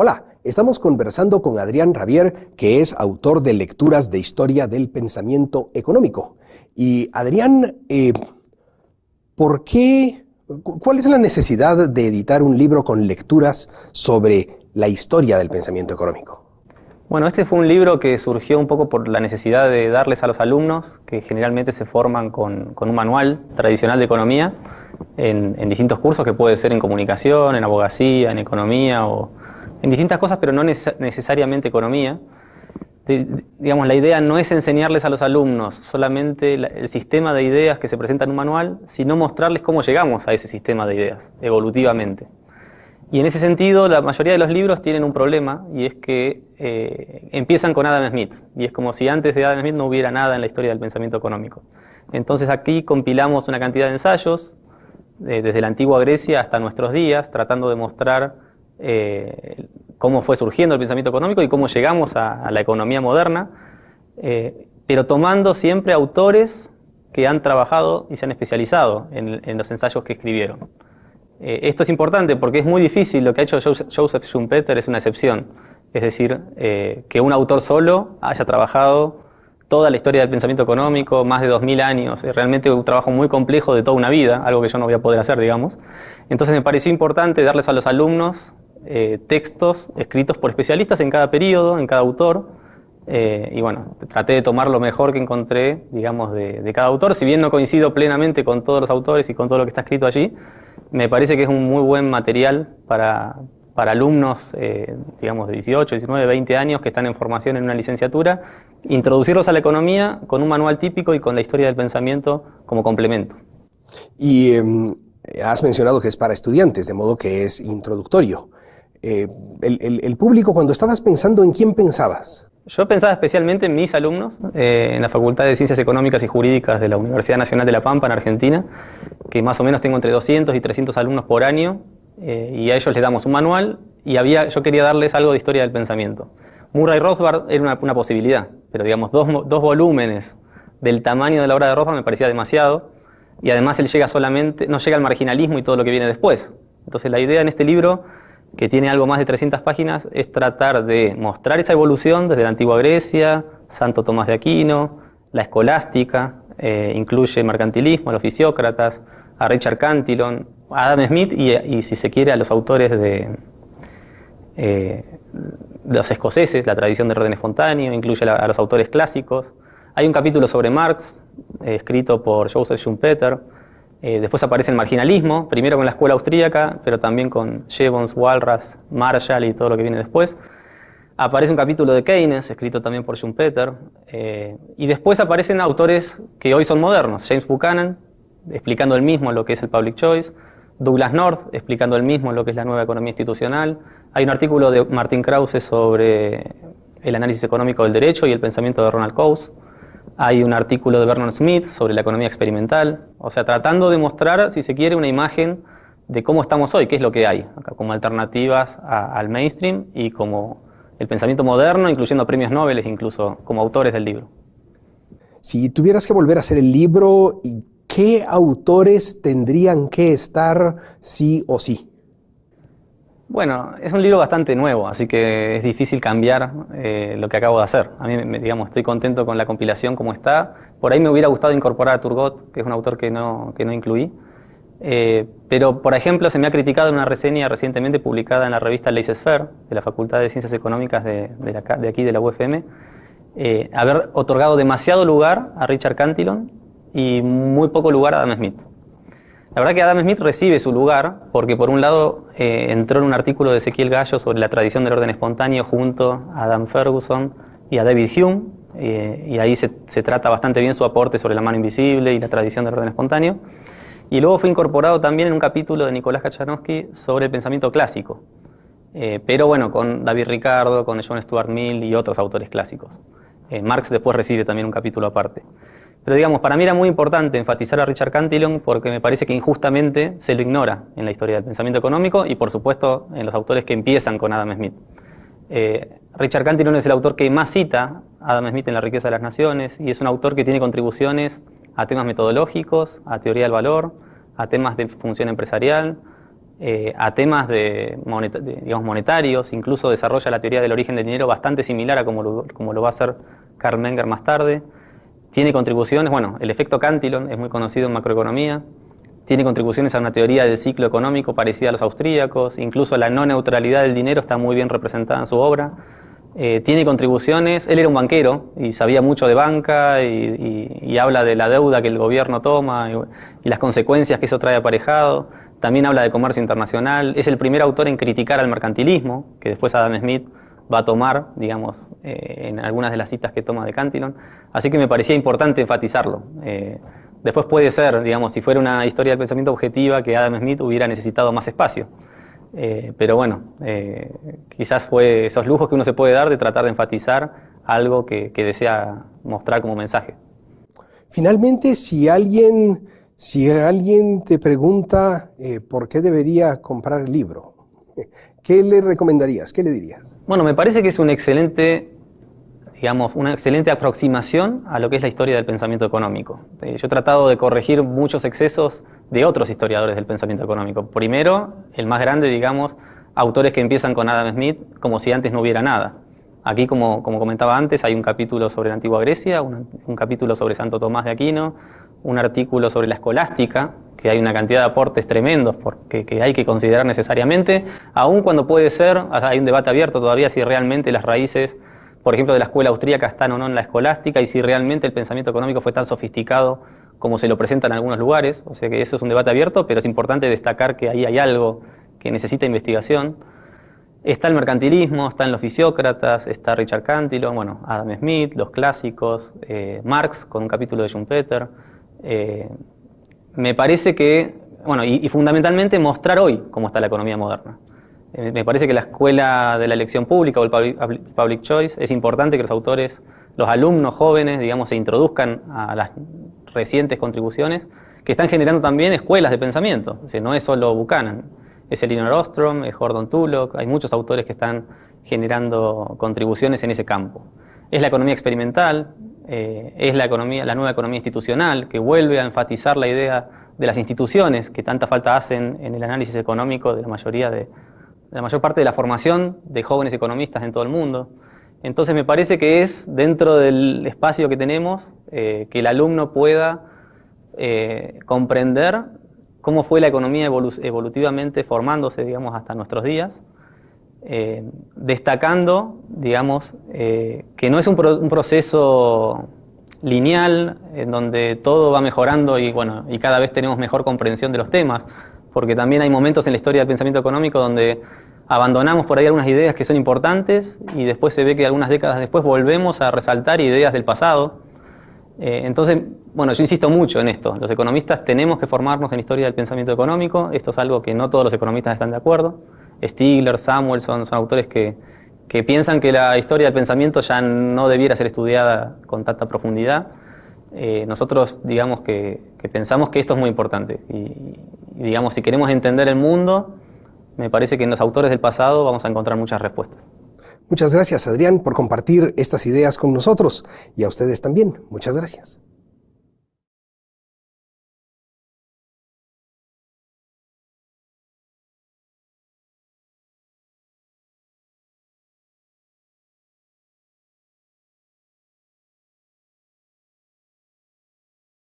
Hola, estamos conversando con Adrián Rabier, que es autor de Lecturas de Historia del Pensamiento Económico. Y Adrián, ¿cuál es la necesidad de editar un libro con lecturas sobre la historia del pensamiento económico? Bueno, este fue un libro que surgió un poco por la necesidad de darles a los alumnos, que generalmente se forman con un manual tradicional de economía, en distintos cursos, que puede ser en comunicación, en abogacía, en economía o en distintas cosas, pero no necesariamente economía. Digamos, la idea no es enseñarles a los alumnos solamente el sistema de ideas que se presenta en un manual, sino mostrarles cómo llegamos a ese sistema de ideas, evolutivamente. Y en ese sentido, la mayoría de los libros tienen un problema, y es que empiezan con Adam Smith, y es como si antes de Adam Smith no hubiera nada en la historia del pensamiento económico. Entonces aquí compilamos una cantidad de ensayos, desde la antigua Grecia hasta nuestros días, tratando de mostrar cómo fue surgiendo el pensamiento económico y cómo llegamos a la economía moderna, pero tomando siempre autores que han trabajado y se han especializado en los ensayos que escribieron. Esto es importante porque es muy difícil. Lo que ha hecho Joseph Schumpeter es una excepción. Es decir, que un autor solo haya trabajado toda la historia del pensamiento económico, más de 2000 años. Es realmente un trabajo muy complejo de toda una vida, algo que yo no voy a poder hacer, digamos. Entonces me pareció importante darles a los alumnos textos escritos por especialistas en cada periodo, en cada autor. Y bueno, traté de tomar lo mejor que encontré, digamos, de cada autor. Si bien no coincido plenamente con todos los autores y con todo lo que está escrito allí, me parece que es un muy buen material para alumnos, digamos, de 18, 19, 20 años que están en formación en una licenciatura, introducirlos a la economía con un manual típico y con la historia del pensamiento como complemento. Y has mencionado que es para estudiantes, de modo que es introductorio. El público, cuando estabas pensando, ¿en quién pensabas? Yo pensaba especialmente en mis alumnos en la Facultad de Ciencias Económicas y Jurídicas de la Universidad Nacional de La Pampa, en Argentina, que más o menos tengo entre 200 y 300 alumnos por año, y a ellos les damos un manual, y yo quería darles algo de historia del pensamiento. Murray Rothbard era una posibilidad, pero digamos dos volúmenes del tamaño de la obra de Rothbard me parecía demasiado, y además él no llega al marginalismo y todo lo que viene después. Entonces la idea en este libro, que tiene algo más de 300 páginas, es tratar de mostrar esa evolución desde la antigua Grecia, Santo Tomás de Aquino, la escolástica, incluye el mercantilismo, a los fisiócratas, a Richard Cantillon, a Adam Smith y si se quiere, a los autores de los escoceses, la tradición del orden espontáneo, incluye a los autores clásicos. Hay un capítulo sobre Marx, escrito por Joseph Schumpeter. Después aparece el marginalismo, primero con la escuela austríaca, pero también con Jevons, Walras, Marshall y todo lo que viene después. Aparece un capítulo de Keynes, escrito también por Schumpeter. Y después aparecen autores que hoy son modernos. James Buchanan, explicando él mismo lo que es el public choice. Douglas North, explicando él mismo lo que es la nueva economía institucional. Hay un artículo de Martin Krause sobre el análisis económico del derecho y el pensamiento de Ronald Coase. Hay un artículo de Vernon Smith sobre la economía experimental, o sea, tratando de mostrar, si se quiere, una imagen de cómo estamos hoy, qué es lo que hay, acá, como alternativas al mainstream y como el pensamiento moderno, incluyendo premios Nobel, incluso como autores del libro. Si tuvieras que volver a hacer el libro, ¿qué autores tendrían que estar sí o sí? Bueno, es un libro bastante nuevo, así que es difícil cambiar lo que acabo de hacer. A mí, digamos, estoy contento con la compilación como está. Por ahí me hubiera gustado incorporar a Turgot, que es un autor que no incluí. Pero, por ejemplo, se me ha criticado en una reseña recientemente publicada en la revista Laissez-faire, de la Facultad de Ciencias Económicas de aquí, de la UFM, haber otorgado demasiado lugar a Richard Cantillon y muy poco lugar a Adam Smith. La verdad que Adam Smith recibe su lugar porque, por un lado, entró en un artículo de Ezequiel Gallo sobre la tradición del orden espontáneo junto a Adam Ferguson y a David Hume, y ahí se trata bastante bien su aporte sobre la mano invisible y la tradición del orden espontáneo. Y luego fue incorporado también en un capítulo de Nicolás Kachanowski sobre el pensamiento clásico, pero bueno, con David Ricardo, con John Stuart Mill y otros autores clásicos. Marx después recibe también un capítulo aparte. Pero digamos, para mí era muy importante enfatizar a Richard Cantillon porque me parece que injustamente se lo ignora en la historia del pensamiento económico y, por supuesto, en los autores que empiezan con Adam Smith. Richard Cantillon es el autor que más cita a Adam Smith en La riqueza de las naciones, y es un autor que tiene contribuciones a temas metodológicos, a teoría del valor, a temas de función empresarial, a temas digamos, monetarios, incluso desarrolla la teoría del origen del dinero bastante similar a como lo va a hacer Karl Menger más tarde. Tiene contribuciones, bueno, el efecto Cantillon es muy conocido en macroeconomía, tiene contribuciones a una teoría del ciclo económico parecida a los austríacos, incluso la no neutralidad del dinero está muy bien representada en su obra. Tiene contribuciones, él era un banquero y sabía mucho de banca y habla de la deuda que el gobierno toma y las consecuencias que eso trae aparejado. También habla de comercio internacional, es el primer autor en criticar al mercantilismo, que después Adam Smith va a tomar, digamos, en algunas de las citas que toma de Cantillon. Así que me parecía importante enfatizarlo. Después puede ser, digamos, si fuera una historia del pensamiento objetiva, que Adam Smith hubiera necesitado más espacio. Pero bueno, quizás fue esos lujos que uno se puede dar de tratar de enfatizar algo que desea mostrar como mensaje. Finalmente, si alguien te pregunta por qué debería comprar el libro, ¿qué le recomendarías? ¿Qué le dirías? Bueno, me parece que es una excelente aproximación a lo que es la historia del pensamiento económico. Yo he tratado de corregir muchos excesos de otros historiadores del pensamiento económico. Primero, el más grande, digamos, autores que empiezan con Adam Smith como si antes no hubiera nada. Aquí, como comentaba antes, hay un capítulo sobre la antigua Grecia, un capítulo sobre Santo Tomás de Aquino, un artículo sobre la escolástica, que hay una cantidad de aportes tremendos que hay que considerar necesariamente, aun cuando puede ser, hay un debate abierto todavía si realmente las raíces, por ejemplo, de la escuela austríaca están o no en la escolástica y si realmente el pensamiento económico fue tan sofisticado como se lo presenta en algunos lugares. O sea que eso es un debate abierto, pero es importante destacar que ahí hay algo que necesita investigación. Está el mercantilismo, están los fisiócratas, está Richard Cantillon, bueno, Adam Smith, los clásicos, Marx con un capítulo de Schumpeter. Me parece que, bueno, y fundamentalmente mostrar hoy cómo está la economía moderna. Me parece que la escuela de la elección pública o el public choice es importante que los autores, los alumnos jóvenes, digamos, se introduzcan a las recientes contribuciones que están generando también escuelas de pensamiento. O sea, no es solo Buchanan, es Elinor Ostrom, es Gordon Tullock, hay muchos autores que están generando contribuciones en ese campo. Es la economía experimental, es la nueva economía institucional, que vuelve a enfatizar la idea de las instituciones que tanta falta hacen en el análisis económico de la mayor parte de la formación de jóvenes economistas en todo el mundo. Entonces me parece que es dentro del espacio que tenemos que el alumno pueda comprender cómo fue la economía evolutivamente formándose, digamos, hasta nuestros días, destacando, digamos, que no es un proceso lineal en donde todo va mejorando y cada vez tenemos mejor comprensión de los temas, porque también hay momentos en la historia del pensamiento económico donde abandonamos por ahí algunas ideas que son importantes y después se ve que algunas décadas después volvemos a resaltar ideas del pasado. Entonces, bueno, yo insisto mucho en esto. Los economistas tenemos que formarnos en historia del pensamiento económico. Esto es algo que no todos los economistas están de acuerdo. Stigler, Samuelson son autores que piensan que la historia del pensamiento ya no debiera ser estudiada con tanta profundidad. Nosotros digamos que pensamos que esto es muy importante y digamos, si queremos entender el mundo, me parece que en los autores del pasado vamos a encontrar muchas respuestas. Muchas gracias, Adrián, por compartir estas ideas con nosotros y a ustedes también. Muchas gracias.